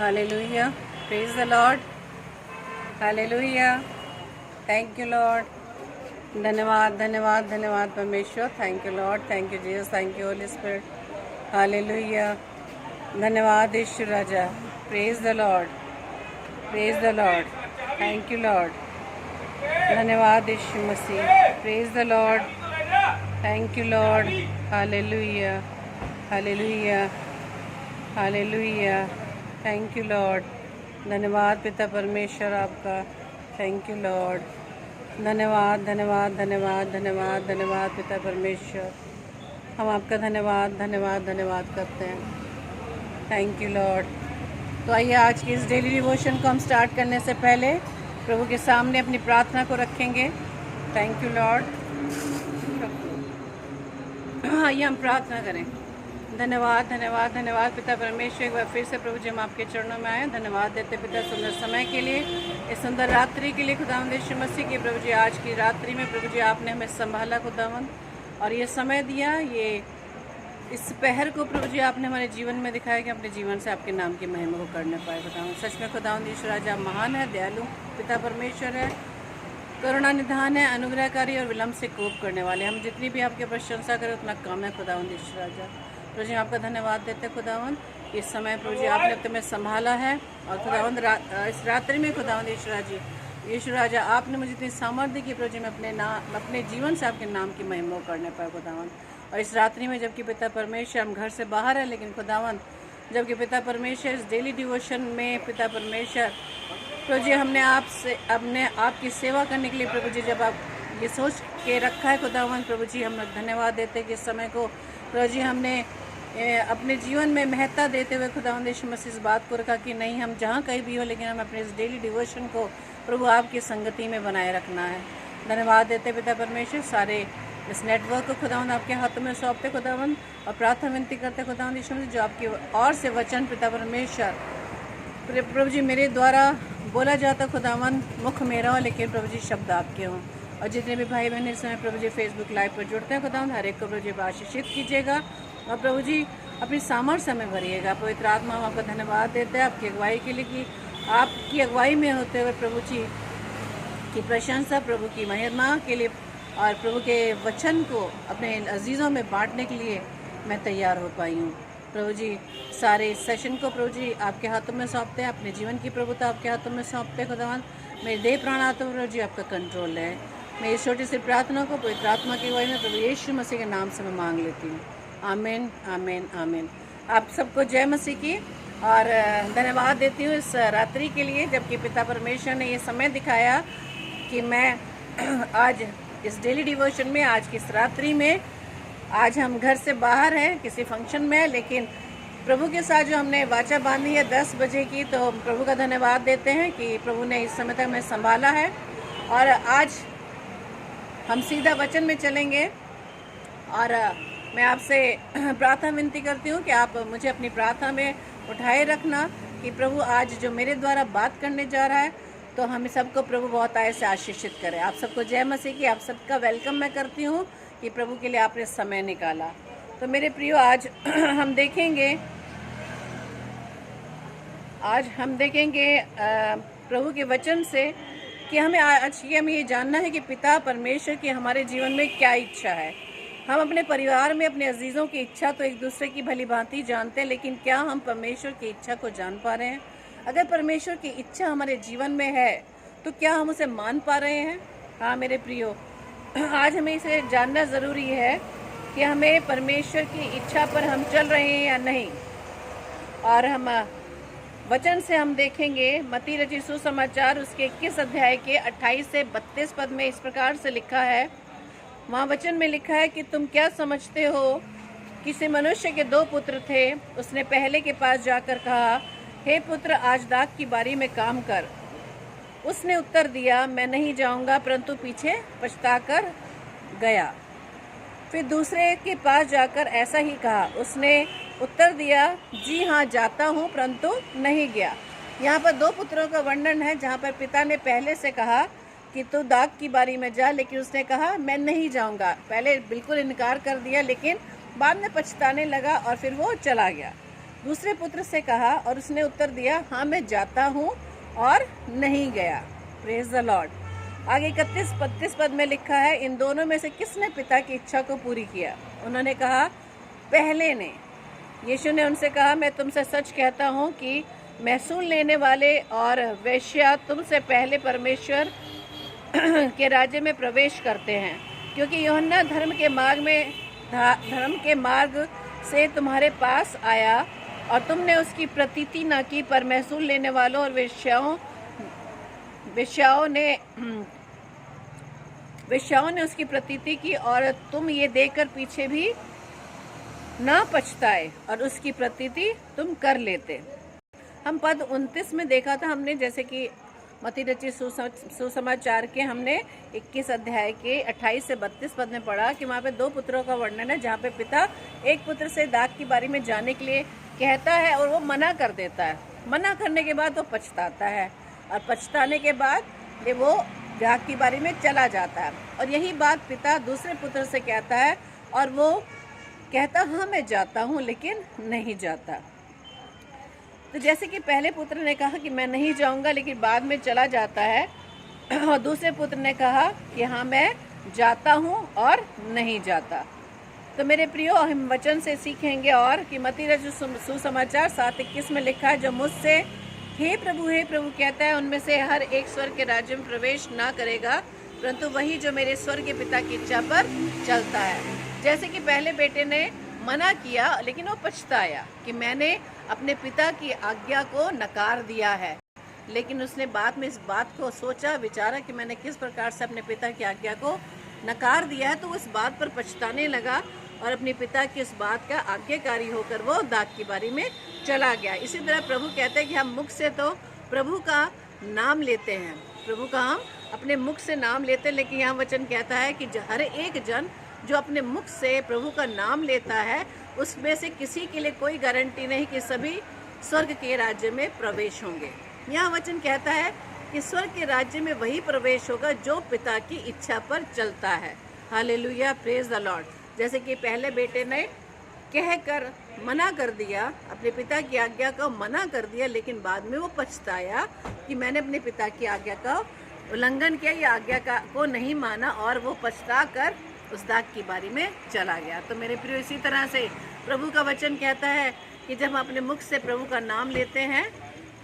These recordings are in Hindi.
Hallelujah, praise the Lord, hallelujah, thank you Lord. धन्यवाद धन्यवाद धन्यवाद परमेश्वर, thank you Lord, thank you Jesus, thank you Holy Spirit, hallelujah. धन्यवाद यीशु राजा, praise the Lord, praise the Lord, thank you Lord. धन्यवाद Yeshu Masih, praise the Lord, thank you Lord, hallelujah, hallelujah, hallelujah, thank you Lord. धन्यवाद पिता परमेश्वर आपका, थैंक यू लॉर्ड। धन्यवाद धन्यवाद धन्यवाद धन्यवाद धन्यवाद पिता परमेश्वर, हम आपका धन्यवाद धन्यवाद धन्यवाद करते हैं, थैंक यू लॉर्ड। तो आइए आज की इस डेली डिवोशन को हम स्टार्ट करने से पहले प्रभु के सामने अपनी प्रार्थना को रखेंगे। Thank you Lord. आइए हम प्रार्थना करें। धन्यवाद धन्यवाद धन्यवाद पिता परमेश्वर, एक बार फिर से प्रभु जी हम आपके चरणों में आए। धन्यवाद देते पिता सुंदर समय के लिए, इस सुंदर रात्रि के लिए खुदावंद यीशु मसीह की। प्रभु जी आज की रात्रि में प्रभु जी आपने हमें संभाला खुदावंद, और ये समय दिया, ये इस पहर को प्रभु जी आपने हमारे जीवन में दिखाया कि अपने जीवन से आपके नाम की महिमा को करने पाए खुदावंद। सच में खुदावंद यीशु राजा महान है, दयालु पिता परमेश्वर है, करुणा निधान है, अनुग्रहकारी और विलम्ब से कोप करने वाले। हम जितनी भी आपकी प्रशंसा करें उतना कम है खुदावंद यीशु राजा। प्रभु जी आपका धन्यवाद देते खुदावंद, इस समय प्रभु जी आपने अब तुम्हें संभाला है, और खुदावंद इस रात्रि में खुदावंद यीशु राजा आपने मुझे इतनी सामर्थ्य की प्रभु जी मैं अपने जीवन से आपके नाम की महिमा करने पाए खुदावंद। और इस रात्रि में जबकि पिता परमेश्वर हम घर से बाहर है, लेकिन खुदावंद जबकि पिता परमेश्वर इस डेली डिवोशन में पिता परमेश्वर प्रभु जी हमने आपकी सेवा करने के लिए प्रभु जी जब आप ये सोच के रखा है खुदावंद, प्रभु जी हम धन्यवाद देते हैं कि इस समय को प्रभु जी हमने अपने जीवन में महत्ता देते हुए खुदावंद यीशु मसीह इस बात को रखा कि नहीं, हम जहाँ कहीं भी हो लेकिन हम अपने इस डेली डिवोशन को प्रभु आपकी संगति में बनाए रखना है। धन्यवाद देते पिता परमेश्वर, सारे इस नेटवर्क को खुदावंद आपके हाथों में सौंपते खुदावंद, और प्रार्थना विनती करते खुदावंद यीशु मसीह जो आपकी और से वचन पिता परमेश्वर प्रभु जी मेरे द्वारा बोला जाता खुदावंद, मुख मेरा हो लेकिन प्रभु जी शब्द आपके हों। और जितने भी भाई बहन इस समय प्रभु जी फेसबुक लाइव पर जुड़ते हैं खुदावंद, हर एक को प्रभु जी आशीषित कीजिएगा, और प्रभु जी अपनी सामर्थ्य में भरिएगा। पवित्र आत्मा हम आपका धन्यवाद देते हैं आपकी अगुवाई के लिए कि आपकी अगुवाई में होते हुए प्रभु जी की प्रशंसा, प्रभु की महिमा के लिए और प्रभु के वचन को अपने अजीज़ों में बांटने के लिए मैं तैयार हो पाई हूँ। प्रभु जी सारे सेशन को प्रभु जी आपके हाथों में सौंपते हैं, अपने जीवन की प्रभुता आपके हाथों में सौंपते हैं खुदावंद। मेरे देह प्राण आत्मा प्रभु जी आपका कंट्रोल है। मैं इस छोटी सी प्रार्थना को पवित्र आत्मा की अगुवाई में प्रभु यीशु मसीह के नाम से मैं मांग लेती हूँ, आमीन आमीन आमीन। आप सबको जय मसीह की, और धन्यवाद देती हूँ इस रात्रि के लिए जबकि पिता परमेश्वर ने ये समय दिखाया कि मैं आज इस डेली डिवोशन में, आज की इस रात्रि में, आज हम घर से बाहर हैं किसी फंक्शन में, लेकिन प्रभु के साथ जो हमने वाचा बांधी है 10 बजे की, तो प्रभु का धन्यवाद देते हैं कि प्रभु ने इस समय तक हमें संभाला है। और आज हम सीधा वचन में चलेंगे, और मैं आपसे प्रार्थना विनती करती हूँ कि आप मुझे अपनी प्रार्थना में उठाए रखना कि प्रभु आज जो मेरे द्वारा बात करने जा रहा है तो हम सबको प्रभु बहुत आय से आशीषित करें। आप सबको जय मसीह की, आप सबका वेलकम मैं करती हूँ कि प्रभु के लिए आपने समय निकाला। तो मेरे प्रियो आज हम देखेंगे प्रभु के वचन से कि हमें ये जानना है कि पिता परमेश्वर की हमारे जीवन में क्या इच्छा है। हम अपने परिवार में अपने अजीज़ों की इच्छा तो एक दूसरे की भली भांति जानते हैं, लेकिन क्या हम परमेश्वर की इच्छा को जान पा रहे हैं? अगर परमेश्वर की इच्छा हमारे जीवन में है तो क्या हम उसे मान पा रहे हैं? हाँ मेरे प्रियो, आज हमें इसे जानना ज़रूरी है कि हमें परमेश्वर की इच्छा पर हम चल रहे हैं या नहीं। और हम वचन से हम देखेंगे मत्ती रचित सुसमाचार उसके 21 अध्याय के 28 से 32 पद में इस प्रकार से लिखा है। वहाँ वचन में लिखा है कि तुम क्या समझते हो? किसी मनुष्य के 2 पुत्र थे। उसने पहले के पास जाकर कहा, हे पुत्र, आज दाख की बारी में काम कर। उसने उत्तर दिया, मैं नहीं जाऊंगा, परंतु पीछे पछताकर गया। फिर दूसरे के पास जाकर ऐसा ही कहा। उसने उत्तर दिया, जी हाँ जाता हूँ, परंतु नहीं गया। यहाँ पर 2 पुत्रों का वर्णन है, जहाँ पर पिता ने पहले से कहा कि तू दाख की बारी में जा, लेकिन उसने कहा मैं नहीं जाऊँगा। पहले बिल्कुल इनकार कर दिया, लेकिन बाद में पछताने लगा और फिर वो चला गया। दूसरे पुत्र से कहा और उसने उत्तर दिया, हाँ मैं जाता हूँ, और नहीं गया। Praise the Lord. आगे 31-32 पद में लिखा है, इन दोनों में से किसने पिता की इच्छा को पूरी किया? उन्होंने कहा, पहले ने। यीशु ने उनसे कहा, मैं तुमसे सच कहता हूँ कि महसूल लेने वाले और वेश्या तुमसे पहले परमेश्वर के राज्य में प्रवेश करते हैं, क्योंकि यूहन्ना धर्म के मार्ग से तुम्हारे पास आया और तुमने उसकी प्रतीति न की, पर महसूल लेने वालों और वेश्याओं ने उसकी प्रतीति की, और तुम ये देखकर पीछे भी ना पछताए और उसकी प्रतीति तुम कर लेते। हम पद 29 में देखा था हमने, जैसे कि मत्ती रचित सुसमाचार के हमने 21 अध्याय के 28 से 32 पद में पढ़ा कि वहाँ पे 2 पुत्रों का वर्णन है, जहाँ पे पिता एक पुत्र से दाख की बारी में जाने के लिए कहता है और वो मना कर देता है। मना करने के बाद वो पछताता है, और पछताने के बाद वो दाख की बारी में चला जाता है। और यही बात पिता दूसरे पुत्र से कहता है, और वो कहता, हाँ मैं जाता हूँ, लेकिन नहीं जाता। तो जैसे कि पहले पुत्र ने कहा कि मैं नहीं जाऊंगा, लेकिन बाद में चला जाता है, और दूसरे पुत्र ने कहा कि हाँ मैं जाता हूँ और नहीं जाता। तो मेरे प्रियो, हम वचन से सीखेंगे और कि मत्ती रचित सुसमाचार 7:21 में लिखा है, जो मुझसे हे प्रभु कहता है, उनमें से हर एक स्वर्ग के राज्य में प्रवेश ना करेगा, परंतु वही जो मेरे स्वर्ग के पिता की इच्छा पर चलता है। जैसे कि पहले बेटे ने मना किया, लेकिन वो पछताया कि मैंने अपने पिता की आज्ञा को नकार दिया है, लेकिन उसने बाद में इस बात को सोचा विचारा कि मैंने किस प्रकार से अपने पिता की आज्ञा को नकार दिया है, तो उस बात पर पछताने लगा और अपने पिता की उस बात का आज्ञाकारी होकर वो दाख की बारी में चला गया। इसी तरह प्रभु कहते हैं कि हम मुख से तो प्रभु का नाम लेते हैं, प्रभु का हम अपने मुख से नाम लेते हैं, लेकिन यहाँ वचन कहता है कि हर एक जन जो अपने मुख से प्रभु का नाम लेता है, उसमें से किसी के लिए कोई गारंटी नहीं कि सभी स्वर्ग के राज्य में प्रवेश होंगे। यहाँ वचन कहता है कि स्वर्ग के राज्य में वही प्रवेश होगा जो पिता की इच्छा पर चलता है। Hallelujah, praise the Lord. जैसे कि पहले बेटे ने कहकर मना कर दिया, अपने पिता की आज्ञा को मना कर दिया, लेकिन बाद में वो पछताया कि मैंने अपने पिता की आज्ञा का उल्लंघन किया, या आज्ञा को नहीं माना, और वो पछता कर उस दाख की बारी में चला गया। तो मेरे प्रिय, इसी तरह से प्रभु का वचन कहता है कि जब हम अपने मुख से प्रभु का नाम लेते हैं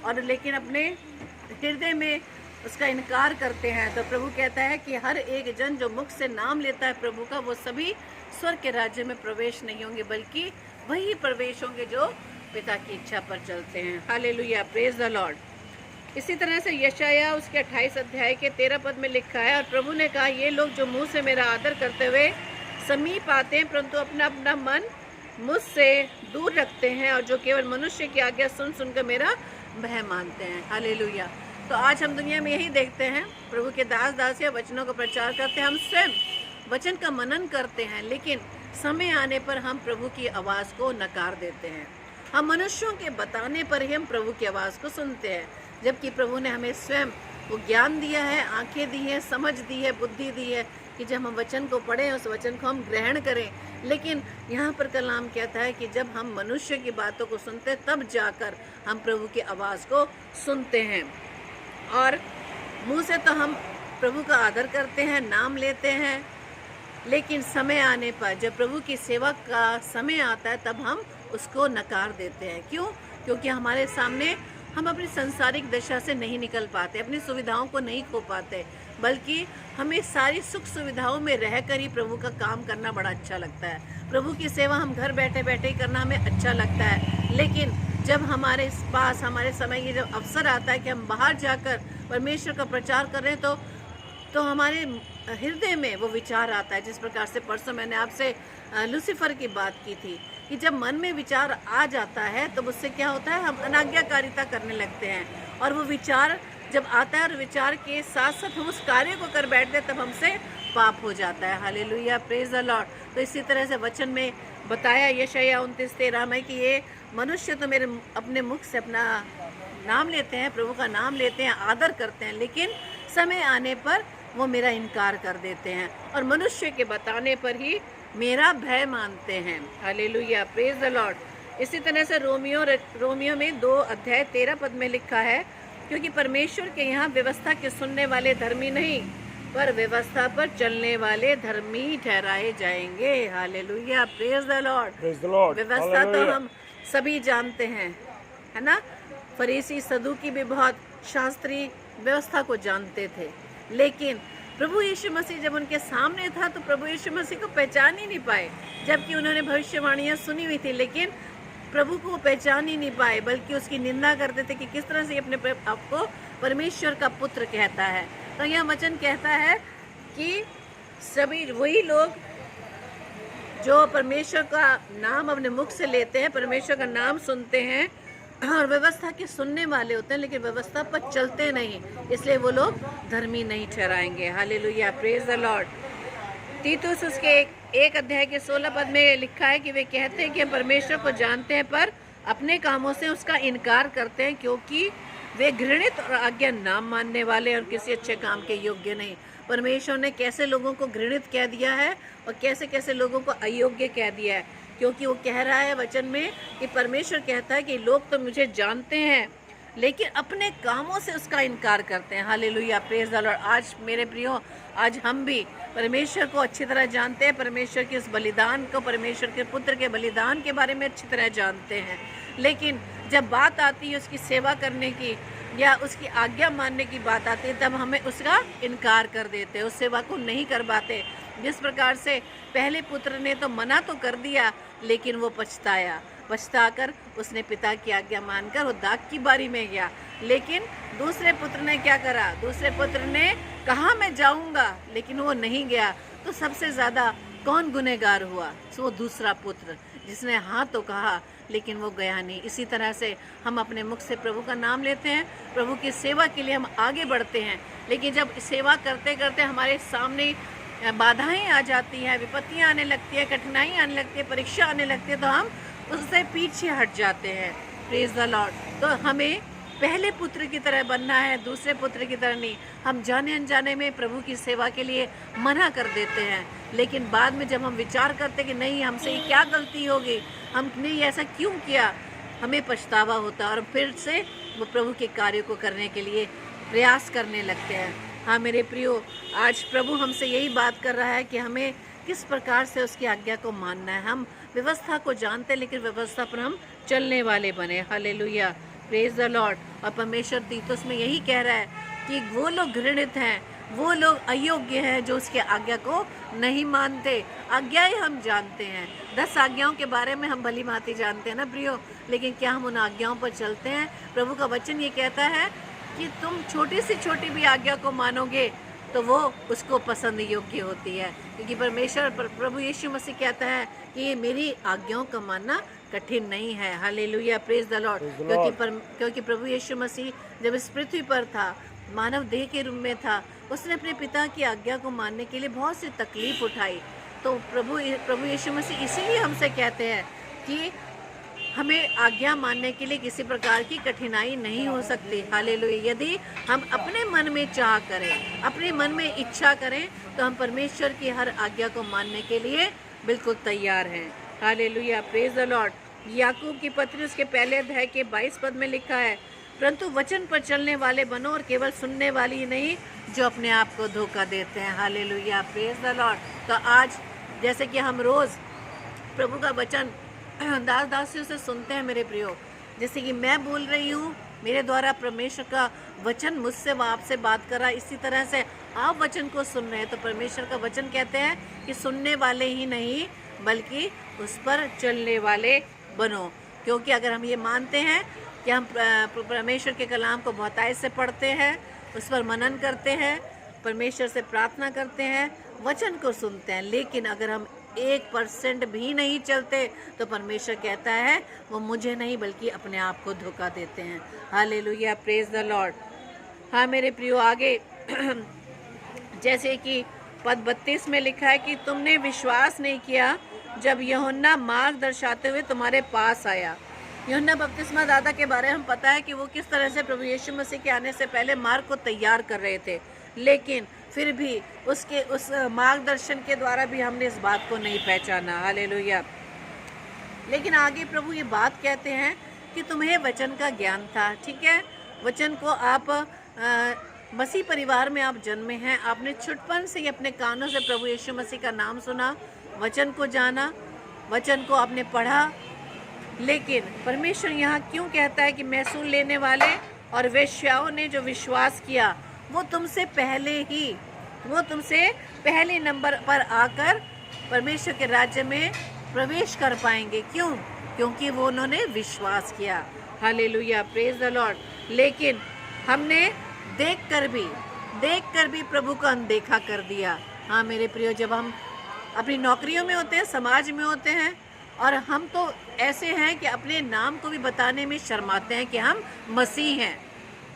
और लेकिन अपने हृदय में उसका इनकार करते हैं, तो प्रभु कहता है कि हर एक जन जो मुख से नाम लेता है प्रभु का, वो सभी स्वर्ग के राज्य में प्रवेश नहीं होंगे, बल्कि वही प्रवेश होंगे जो पिता की इच्छा पर चलते हैं। Hallelujah, praise the Lord. इसी तरह से यशाया उसके 28 अध्याय के 13 पद में लिखा है, और प्रभु ने कहा, ये लोग जो मुंह से मेरा आदर करते हुए समीप आते हैं, परंतु अपना अपना मन मुझसे दूर रखते हैं, और जो केवल मनुष्य की आज्ञा सुन सुनकर मेरा भय मानते हैं। हालेलुया। तो आज हम दुनिया में यही देखते हैं, प्रभु के दास दासियां वचनों का प्रचार करते हैं, हम स्वयं वचन का मनन करते हैं, लेकिन समय आने पर हम प्रभु की आवाज़ को नकार देते हैं। हम मनुष्यों के बताने पर ही हम प्रभु की आवाज़ को सुनते हैं, जबकि प्रभु ने हमें स्वयं वो ज्ञान दिया है, आंखें दी है, समझ दी है, बुद्धि दी है कि जब हम वचन को पढ़ें, उस वचन को हम ग्रहण करें। लेकिन यहाँ पर कलाम कहता है कि जब हम मनुष्य की बातों को सुनते हैं, तब जाकर हम प्रभु की आवाज़ को सुनते हैं। और मुँह से तो हम प्रभु का आदर करते हैं, नाम लेते हैं, लेकिन समय आने पर जब प्रभु की सेवा का समय आता है, तब हम उसको नकार देते हैं। क्यों? क्योंकि हमारे सामने हम अपनी संसारिक दशा से नहीं निकल पाते, अपनी सुविधाओं को नहीं खो पाते, बल्कि हमें सारी सुख सुविधाओं में रहकर ही प्रभु का काम करना बड़ा अच्छा लगता है। प्रभु की सेवा हम घर बैठे बैठे ही करना हमें अच्छा लगता है, लेकिन जब हमारे पास हमारे समय ये जब अवसर आता है कि हम बाहर जाकर परमेश्वर का प्रचार कर रहे हैं, तो हमारे हृदय में वो विचार आता है। जिस प्रकार से परसों मैंने आपसे लूसीफर की बात की थी कि जब मन में विचार आ जाता है, तो उससे क्या होता है, हम अनाज्ञाकारिता करने लगते हैं, और वो विचार जब आता है और विचार के साथ साथ हम उस कार्य को कर बैठते हैं, तब हमसे पाप हो जाता है। Hallelujah, praise the Lord. तो इसी तरह से वचन में बताया यशाया 29:13 में कि ये मनुष्य तो मेरे अपने मुख से अपना नाम लेते हैं, प्रभु का नाम लेते हैं, आदर करते हैं, लेकिन समय आने पर वो मेरा इनकार कर देते हैं, और मनुष्य के बताने पर ही मेरा भय मानते हैं। Hallelujah, praise the Lord. इसी तरह से रोमियो में 2:13 में लिखा है, क्योंकि परमेश्वर के यहाँ व्यवस्था के सुनने वाले धर्मी नहीं, पर व्यवस्था पर चलने वाले धर्मी ठहराए जाएंगे। Hallelujah, praise the Lord. व्यवस्था तो हम सभी जानते हैं, है ना। फरीसी सदूकी भी बहुत शास्त्री व्यवस्था को जानते थे, लेकिन प्रभु यीशु मसीह जब उनके सामने था तो प्रभु यीशु मसीह को पहचान ही नहीं पाए, जबकि उन्होंने भविष्यवाणियां सुनी हुई थी, लेकिन प्रभु को पहचान ही नहीं पाए, बल्कि उसकी निंदा करते थे कि किस तरह से अपने आप को परमेश्वर का पुत्र कहता है। तो यह वचन कहता है कि सभी वही लोग जो परमेश्वर का नाम अपने मुख से लेते हैं, परमेश्वर का नाम सुनते हैं और व्यवस्था के सुनने वाले होते हैं, लेकिन व्यवस्था पर चलते नहीं, इसलिए वो लोग धर्मी नहीं ठहराएंगे। Hallelujah, praise the Lord. तीतुस उसके 1:16 में लिखा है कि वे कहते हैं कि हम परमेश्वर को जानते हैं, पर अपने कामों से उसका इनकार करते हैं, क्योंकि वे घृणित और आज्ञा नाम मानने वाले और किसी अच्छे काम के योग्य नहीं। परमेश्वर ने कैसे लोगों को घृणित कह दिया है और कैसे कैसे लोगों को अयोग्य कह दिया है, क्योंकि वो कह रहा है वचन में कि परमेश्वर कहता है कि लोग तो मुझे जानते हैं, लेकिन अपने कामों से उसका इनकार करते हैं। Hallelujah, praise the Lord. आज मेरे प्रियो, आज हम भी परमेश्वर को अच्छी तरह जानते हैं, परमेश्वर के इस बलिदान को, परमेश्वर के पुत्र के बलिदान के बारे में अच्छी तरह जानते हैं, लेकिन जब बात आती है उसकी सेवा करने की या उसकी आज्ञा मानने की बात आती है, तब हमें उसका इनकार कर देते हैं, उस सेवा को नहीं कर पाते। जिस प्रकार से पहले पुत्र ने तो मना तो कर दिया, लेकिन वो पछताकर उसने पिता की आज्ञा मानकर वो दाग की बारी में गया। लेकिन दूसरे पुत्र ने क्या करा? दूसरे पुत्र ने कहा मैं जाऊंगा, लेकिन वो नहीं गया। तो सबसे ज्यादा कौन गुनहगार हुआ? तो वो दूसरा पुत्र, जिसने हाँ तो कहा लेकिन वो गया नहीं। इसी तरह से हम अपने मुख से प्रभु का नाम लेते हैं, प्रभु की सेवा के लिए हम आगे बढ़ते हैं, लेकिन जब सेवा करते करते हमारे सामने बाधाएं आ जाती हैं, विपत्तियां आने लगती है, कठिनाई आने लगती है, परीक्षा आने लगती है, तो हम उससे पीछे हट जाते हैं। Praise the Lord. तो हमें पहले पुत्र की तरह बनना है, दूसरे पुत्र की तरह नहीं। हम जाने अनजाने में प्रभु की सेवा के लिए मना कर देते हैं, लेकिन बाद में जब हम विचार करते हैं कि नहीं, हमसे ये क्या गलती होगी, हमने ऐसा क्यों किया, हमें पछतावा होता है और फिर से वो प्रभु के कार्य को करने के लिए प्रयास करने लगते हैं। हाँ मेरे प्रियो, आज प्रभु हमसे यही बात कर रहा है कि हमें किस प्रकार से उसकी आज्ञा को मानना है। हम व्यवस्था को जानते हैं, लेकिन व्यवस्था पर हम चलने वाले बने। Hallelujah, praise the Lord. और परमेश्वर तीतुस में यही कह रहा है कि वो लोग घृणित हैं, वो लोग अयोग्य हैं जो उसके आज्ञा को नहीं मानते। आज्ञाएं हम जानते हैं, 10 आज्ञाओं के बारे में हम भली भांति जानते हैं ना प्रियो, लेकिन क्या हम उन आज्ञाओं पर चलते हैं? प्रभु का वचन ये कहता है कि तुम छोटी से छोटी भी आज्ञा को मानोगे तो वो उसको पसंद योग्य होती है, क्योंकि परमेश्वर प्रभु यीशु मसीह कहता है कि मेरी आज्ञाओं का मानना कठिन नहीं है। Hallelujah, praise the Lord. क्योंकि प्रभु यीशु मसीह जब इस पृथ्वी पर था, मानव देह के रूप में था, उसने अपने पिता की आज्ञा को मानने के लिए बहुत सी तकलीफ उठाई। तो प्रभु यीशु मसीह इसीलिए हमसे कहते हैं कि हमें आज्ञा मानने के लिए किसी प्रकार की कठिनाई नहीं हो सकती। हालेलुया। यदि हम अपने मन में चाह करें, अपने मन में इच्छा करें, तो हम परमेश्वर की हर आज्ञा को मानने के लिए बिल्कुल तैयार हैं। Hallelujah, praise the Lord. याकूब की पत्री उसके पहले अध्याय के 22 पद में लिखा है, परंतु वचन पर चलने वाले बनो और केवल सुनने वाली नहीं जो अपने आप को धोखा देते हैं। Hallelujah, praise the Lord. तो आज जैसे कि हम रोज प्रभु का वचन दास दासियों से सुनते हैं मेरे प्रियो, जैसे कि मैं बोल रही हूँ, मेरे द्वारा परमेश्वर का वचन मुझसे व आपसे बात कर रहा है, इसी तरह से आप वचन को सुन रहे हैं। तो परमेश्वर का वचन कहते हैं कि सुनने वाले ही नहीं बल्कि उस पर चलने वाले बनो। क्योंकि अगर हम ये मानते हैं कि हम परमेश्वर के कलाम को बहुतायत से पढ़ते हैं, उस पर मनन करते हैं, परमेश्वर से प्रार्थना करते हैं, वचन को सुनते हैं, लेकिन अगर हम 1% भी नहीं चलते, तो परमेश्वर कहता है वो मुझे नहीं बल्कि अपने आप को धोखा देते हैं। Hallelujah, praise the Lord. हाँ मेरे प्रियो, आगे जैसे कि पद 32 में लिखा है कि तुमने विश्वास नहीं किया जब यूहन्ना मार्ग दर्शाते हुए तुम्हारे पास आया। यूहन्ना बपतिस्मा दाता के बारे में हम पता है कि वो किस तरह से प्रभु यीशु मसीह के आने से पहले मार्ग को तैयार कर रहे थे, लेकिन फिर भी उसके उस मार्गदर्शन के द्वारा भी हमने इस बात को नहीं पहचाना। हालेलुया। लेकिन आगे प्रभु ये बात कहते हैं कि तुम्हें वचन का ज्ञान था, ठीक है। वचन को आप मसीह परिवार में आप जन्मे हैं, आपने छुटपन से ही अपने कानों से प्रभु यीशु मसीह का नाम सुना, वचन को जाना, वचन को आपने पढ़ा। लेकिन परमेश्वर यहाँ क्यों कहता है कि महसूल लेने वाले और वेश्याओं ने जो विश्वास किया वो तुमसे पहले नंबर पर आकर परमेश्वर के राज्य में प्रवेश कर पाएंगे। क्यों? क्योंकि वो उन्होंने विश्वास किया। Hallelujah, praise the Lord. लेकिन हमने देखकर भी प्रभु को अनदेखा कर दिया। हाँ मेरे प्रियो, जब हम अपनी नौकरियों में होते हैं, समाज में होते हैं, और हम तो ऐसे हैं कि अपने नाम को भी बताने में शर्माते हैं कि हम मसीह हैं।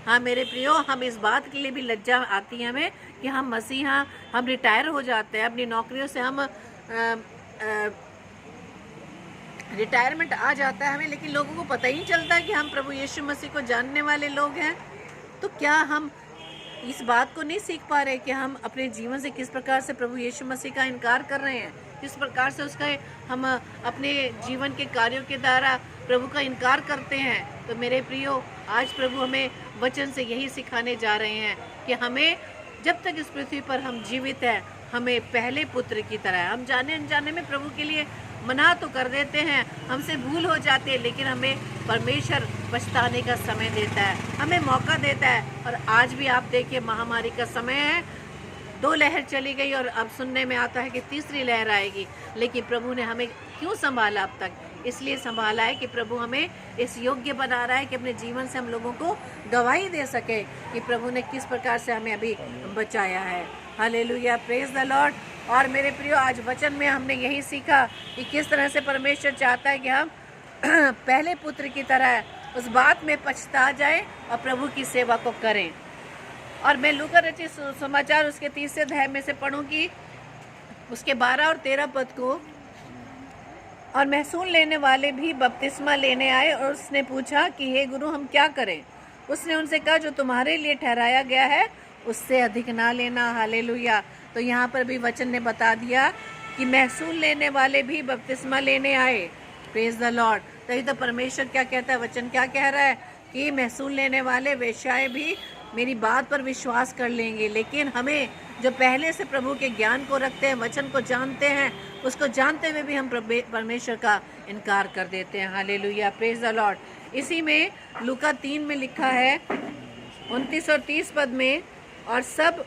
हाँ मेरे प्रियो, हम इस बात के लिए भी लज्जा आती है हमें कि हम मसीह हैं। हम रिटायर हो जाते हैं अपनी नौकरियों से, हम रिटायरमेंट आ जाता है हमें, लेकिन लोगों को पता ही नहीं चलता कि हम प्रभु यीशु मसीह को जानने वाले लोग हैं। तो क्या हम इस बात को नहीं सीख पा रहे कि हम अपने जीवन से किस प्रकार से प्रभु यीशु मसीह का इनकार कर रहे हैं, किस प्रकार से उसका हम अपने जीवन के कार्यों के द्वारा प्रभु का इनकार करते हैं। तो मेरे प्रियो, आज प्रभु हमें वचन से यही सिखाने जा रहे हैं कि हमें जब तक इस पृथ्वी पर हम जीवित हैं, हमें पहले पुत्र की तरह, हम जाने अनजाने में प्रभु के लिए मना तो कर देते हैं, हमसे भूल हो जाती है, लेकिन हमें परमेश्वर पछताने का समय देता है, हमें मौका देता है। और आज भी आप देखिए, महामारी का समय है, 2 लहर चली गई और अब सुनने में आता है कि तीसरी लहर आएगी। लेकिन प्रभु ने हमें क्यों संभाला अब तक? इसलिए संभाला है कि प्रभु हमें इस योग्य बना रहा है कि अपने जीवन से हम लोगों को गवाही दे सके कि प्रभु ने किस प्रकार से हमें अभी बचाया है। Hallelujah, praise the Lord. और मेरे प्रियो, आज वचन में हमने यही सीखा कि किस तरह से परमेश्वर चाहता है कि हम पहले पुत्र की तरह उस बात में पछता जाए और प्रभु की सेवा को करें। और मैं लूका रचित समाचार उसके 30 अध्याय में से पढ़ूंगी, उसके 12 और 13 पद को। और महसूल लेने वाले भी बपतिस्मा लेने आए और उसने पूछा कि हे गुरु, हम क्या करें? उसने उनसे कहा, जो तुम्हारे लिए ठहराया गया है उससे अधिक ना लेना। हालेलुया। तो यहाँ पर भी वचन ने बता दिया कि महसूल लेने वाले भी बपतिस्मा लेने आए। Praise the Lord. तो ये तो परमेश्वर क्या कहता है, वचन क्या कह रहा है कि महसूल लेने वाले वेश्याएं भी मेरी बात पर विश्वास कर लेंगे। लेकिन हमें जो पहले से प्रभु के ज्ञान को रखते हैं, वचन को जानते हैं, उसको जानते हुए भी हम परमेश्वर का इनकार कर देते हैं। Hallelujah, praise the Lord. इसी में लूका 3 में लिखा है 29 और 30 पद में, और सब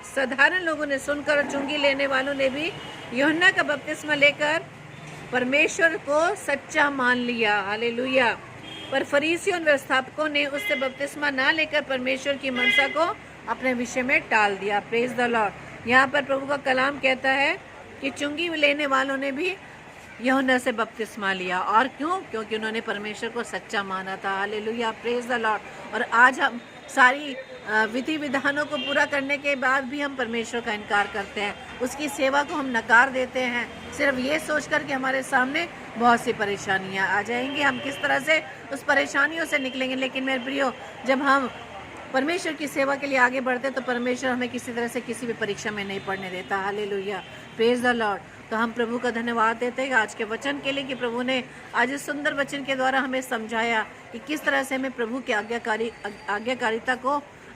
साधारण लोगों ने सुनकर और चुंगी लेने वालों ने भी यूहन्ना का बपतिस्मा लेकर परमेश्वर को सच्चा मान लिया। हालेलुया। पर फरीसियों और व्यवस्थापकों ने उससे बपतिस्मा ना लेकर परमेश्वर की मनसा को अपने विषय में टाल दिया। Praise the Lord. यहाँ पर प्रभु का कलाम कहता है कि चुंगी लेने वालों ने भी यूहन्ना से बपतिस्मा लिया। और क्यों? क्योंकि उन्होंने परमेश्वर को सच्चा माना था। Hallelujah, praise the Lord. और आज हम सारी विधि विधानों को पूरा करने के बाद भी हम परमेश्वर का इनकार करते हैं, उसकी सेवा को हम नकार देते हैं, सिर्फ ये सोचकर कि हमारे सामने बहुत सी परेशानियां आ जाएंगी, हम किस तरह से उस परेशानियों से निकलेंगे। लेकिन मेरे प्रियो, जब हम परमेश्वर की सेवा के लिए आगे बढ़ते तो परमेश्वर हमें किसी तरह से किसी भी परीक्षा में नहीं पढ़ने देता। Hallelujah, praise the Lord. तो हम प्रभु का धन्यवाद देते हैं आज के वचन के लिए कि प्रभु ने आज इस सुंदर वचन के द्वारा हमें समझाया कि किस तरह से हमें प्रभु की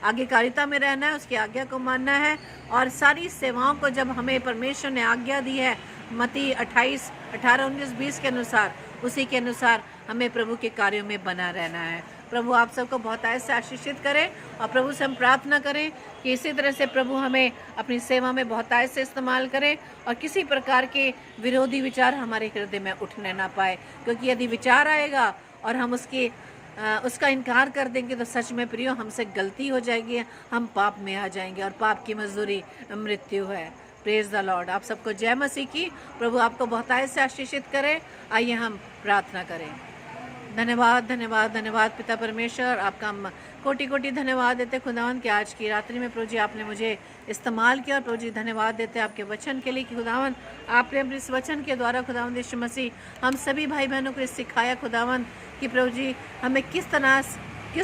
आज्ञाकारिता में रहना है, उसकी आज्ञा को मानना है। और सारी सेवाओं को जब हमें परमेश्वर ने आज्ञा दी है मत्ती 28, 18, 19, 20 के अनुसार, उसी के अनुसार हमें प्रभु के कार्यों में बना रहना है। प्रभु आप सबको बहुत से आशीषित करें और प्रभु से हम प्रार्थना करें कि इसी तरह से प्रभु हमें अपनी सेवा में बहुत से इस्तेमाल करें और किसी प्रकार के विरोधी विचार हमारे हृदय में उठने ना पाए। क्योंकि यदि विचार आएगा और हम उसका इनकार कर देंगे तो सच में प्रियो हमसे गलती हो जाएगी, हम पाप में आ जाएंगे और पाप की मजदूरी मृत्यु है। Praise the Lord. आप सबको जय मसीह की। प्रभु आपको बहुत से आशीषित करें। आइए हम प्रार्थना करें। धन्यवाद धन्यवाद धन्यवाद पिता परमेश्वर, आपका हम कोटि कोटि धन्यवाद देते खुदावंद कि आज की रात्रि में प्रभु जी आपने मुझे इस्तेमाल किया। और प्रभु जी धन्यवाद देते आपके वचन के लिए कि खुदावंद आपने अपने इस वचन के द्वारा खुदावंद यीशु मसीह हम सभी भाई बहनों को सिखाया खुदावंद कि प्रभु जी हमें किस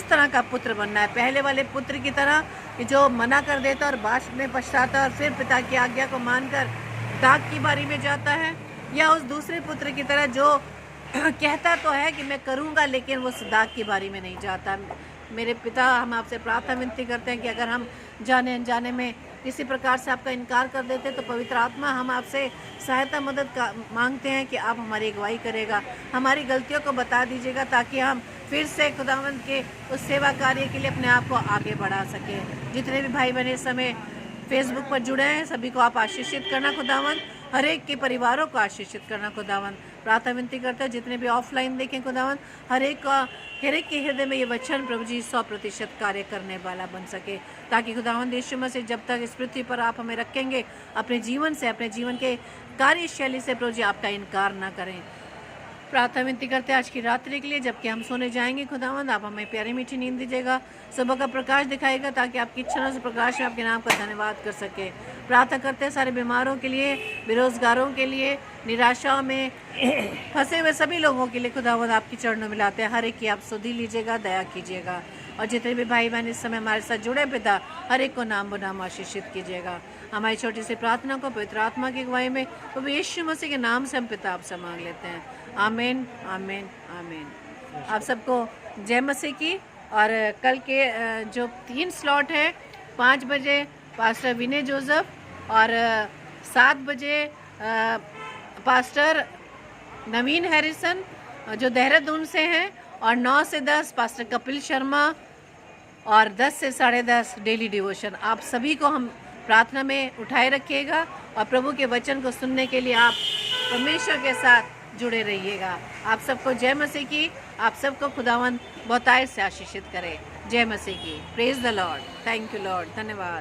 तरह का पुत्र बनना है। पहले वाले पुत्र की तरह कि जो मना कर देता और बाद में पछताता और फिर पिता की आज्ञा को मानकर दाग की बारी में जाता है, या उस दूसरे पुत्र की तरह जो कहता तो है कि मैं करूँगा, लेकिन वो सदाक की बारी में नहीं जाता। मेरे पिता, हम आपसे प्रार्थना विनती करते हैं कि अगर हम जाने अनजाने में किसी प्रकार से आपका इनकार कर देते तो पवित्र आत्मा, हम आपसे सहायता मदद का मांगते हैं कि आप हमारी अगुवाई करेगा, हमारी गलतियों को बता दीजिएगा, ताकि हम फिर से खुदावंद के उस सेवा कार्य के लिए अपने आप को आगे बढ़ा सकें। जितने भी भाई बहन इस समय फेसबुक पर जुड़े हैं, सभी को आप आशीषित करना खुदावंद, हर एक के परिवारों को आशीषित करना खुदावंद। प्रार्थना विनती करते हैं जितने भी ऑफलाइन देखें खुदावंद, हर एक के हृदय में ये वचन प्रभु जी 100% कार्य करने वाला बन सके, ताकि खुदावंद यीशु मसीह जब तक इस पृथ्वी पर आप हमें रखेंगे, अपने जीवन से, अपने जीवन के कार्यशैली से प्रभु जी आपका इनकार ना करें। प्रार्थना विनती करते हैं आज की रात्रि के लिए, जबकि हम सोने जाएंगे खुदावंद, आप हमें प्यारी मीठी नींद दीजिएगा, सुबह का प्रकाश दिखाएगा, ताकि आपकी इच्छा से प्रकाश में आपके नाम का धन्यवाद कर सके। प्रार्थना करते हैं सारे बीमारों के लिए, बेरोजगारों के लिए, निराशा में फंसे हुए सभी लोगों के लिए खुदावंद आपकी चरणों में लाते हैं। हर एक की आप सुधि लीजिएगा, दया कीजिएगा, और जितने भी भाई बहन इस समय हमारे साथ जुड़े पिता, हर एक को नाम बनाम आशीषित कीजिएगा। हमारी छोटी सी प्रार्थना को पवित्र आत्मा की अगुवाई में प्रभु यीशु मसीह के नाम से हम पिता आपसे मांग लेते हैं। आमीन, आमीन, आमीन। आप सबको जय मसीह की। और कल के जो 3 स्लॉट है, 5 बजे पास्टर विनय जोसेफ, और 7 बजे पास्टर नवीन हैरिसन जो देहरादून से हैं, और 9 से 10 पास्टर कपिल शर्मा, और 10 से 10:30 डेली डिवोशन। आप सभी को हम प्रार्थना में उठाए रखिएगा, और प्रभु के वचन को सुनने के लिए आप परमेश्वर के साथ जुड़े रहिएगा। आप सबको जय मसीह की। आप सबको खुदावंद बहुतायत से आशीषित करे। जय मसीह की। Praise the Lord. Thank you Lord. धन्यवाद।